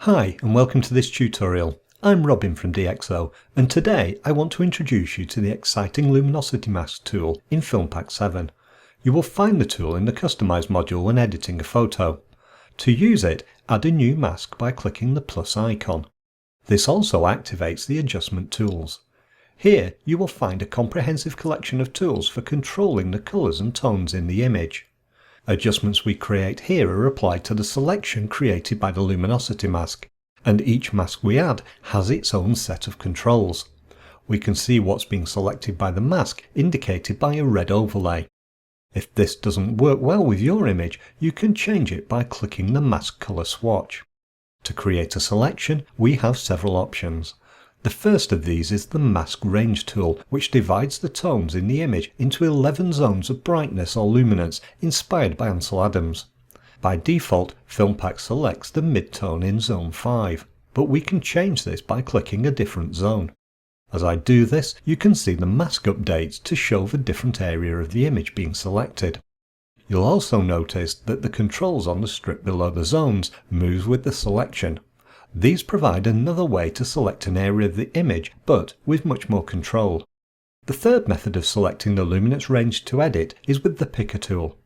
Hi and welcome to this tutorial. I'm Robin from DxO and today I want to introduce you to the exciting Luminosity Mask tool in Filmpack 7. You will find the tool in the Customize module when editing a photo. To use it, add a new mask by clicking the plus icon. This also activates the adjustment tools. Here you will find a comprehensive collection of tools for controlling the colours and tones in the image. Adjustments we create here are applied to the selection created by the luminosity mask, and each mask we add has its own set of controls. We can see what's being selected by the mask indicated by a red overlay. If this doesn't work well with your image, you can change it by clicking the mask colour swatch. To create a selection, we have several options. The first of these is the Mask Range tool, which divides the tones in the image into 11 zones of brightness or luminance inspired by Ansel Adams. By default, Filmpack selects the mid-tone in Zone 5, but we can change this by clicking a different zone. As I do this, you can see the mask updates to show the different area of the image being selected. You'll also notice that the controls on the strip below the zones moves with the selection. These provide another way to select an area of the image, but with much more control. The third method of selecting the luminance range to edit is with the Picker tool.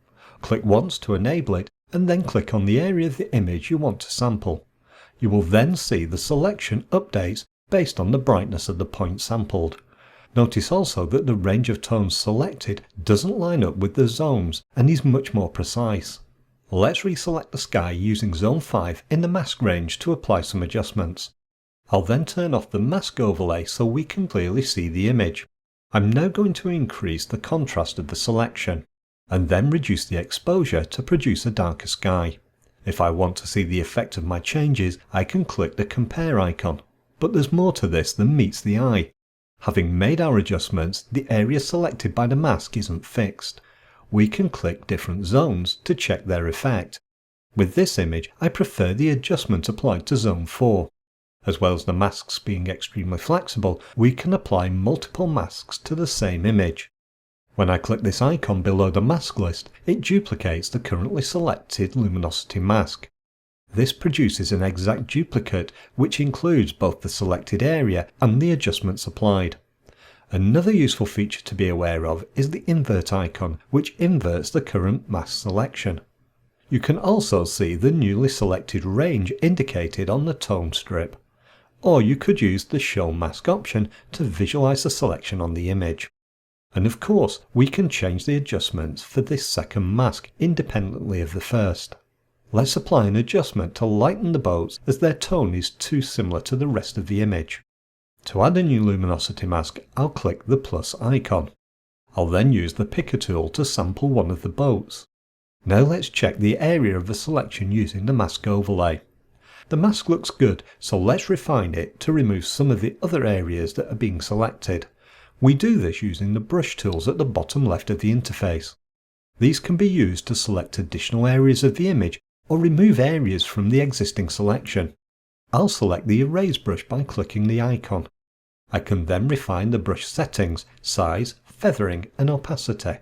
Click once to enable it, and then click on the area of the image you want to sample. You will then see the selection updates based on the brightness of the point sampled. Notice also that the range of tones selected doesn't line up with the zones and is much more precise. Let's reselect the sky using Zone 5 in the mask range to apply some adjustments. I'll then turn off the mask overlay so we can clearly see the image. I'm now going to increase the contrast of the selection, and then reduce the exposure to produce a darker sky. If I want to see the effect of my changes, I can click the compare icon. But there's more to this than meets the eye. Having made our adjustments, the area selected by the mask isn't fixed. We can click different zones to check their effect. With this image, I prefer the adjustment applied to Zone 4. As well as the masks being extremely flexible, we can apply multiple masks to the same image. When I click this icon below the mask list, it duplicates the currently selected luminosity mask. This produces an exact duplicate which includes both the selected area and the adjustments applied. Another useful feature to be aware of is the invert icon, which inverts the current mask selection. You can also see the newly selected range indicated on the tone strip. Or you could use the Show Mask option to visualize the selection on the image. And of course, we can change the adjustments for this second mask independently of the first. Let's apply an adjustment to lighten the boats as their tone is too similar to the rest of the image. To add a new luminosity mask, I'll click the plus icon. I'll then use the Picker tool to sample one of the boats. Now let's check the area of the selection using the mask overlay. The mask looks good, so let's refine it to remove some of the other areas that are being selected. We do this using the brush tools at the bottom left of the interface. These can be used to select additional areas of the image or remove areas from the existing selection. I'll select the Erase brush by clicking the icon. I can then refine the brush settings, size, feathering and opacity.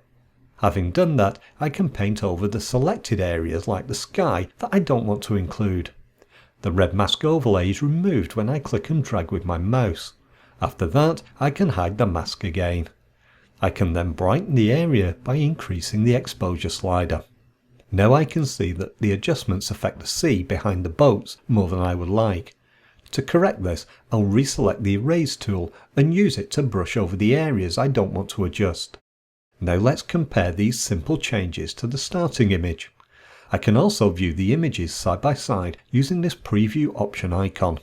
Having done that, I can paint over the selected areas like the sky that I don't want to include. The red mask overlay is removed when I click and drag with my mouse. After that, I can hide the mask again. I can then brighten the area by increasing the exposure slider. Now I can see that the adjustments affect the sea behind the boats more than I would like. To correct this, I'll reselect the Erase tool and use it to brush over the areas I don't want to adjust. Now let's compare these simple changes to the starting image. I can also view the images side by side using this preview option icon.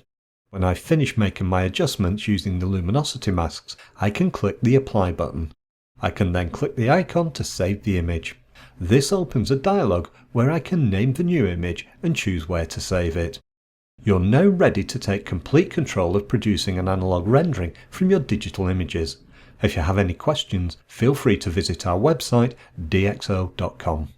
When I finish making my adjustments using the luminosity masks, I can click the Apply button. I can then click the icon to save the image. This opens a dialog where I can name the new image and choose where to save it. You're now ready to take complete control of producing an analog rendering from your digital images. If you have any questions, feel free to visit our website dxo.com.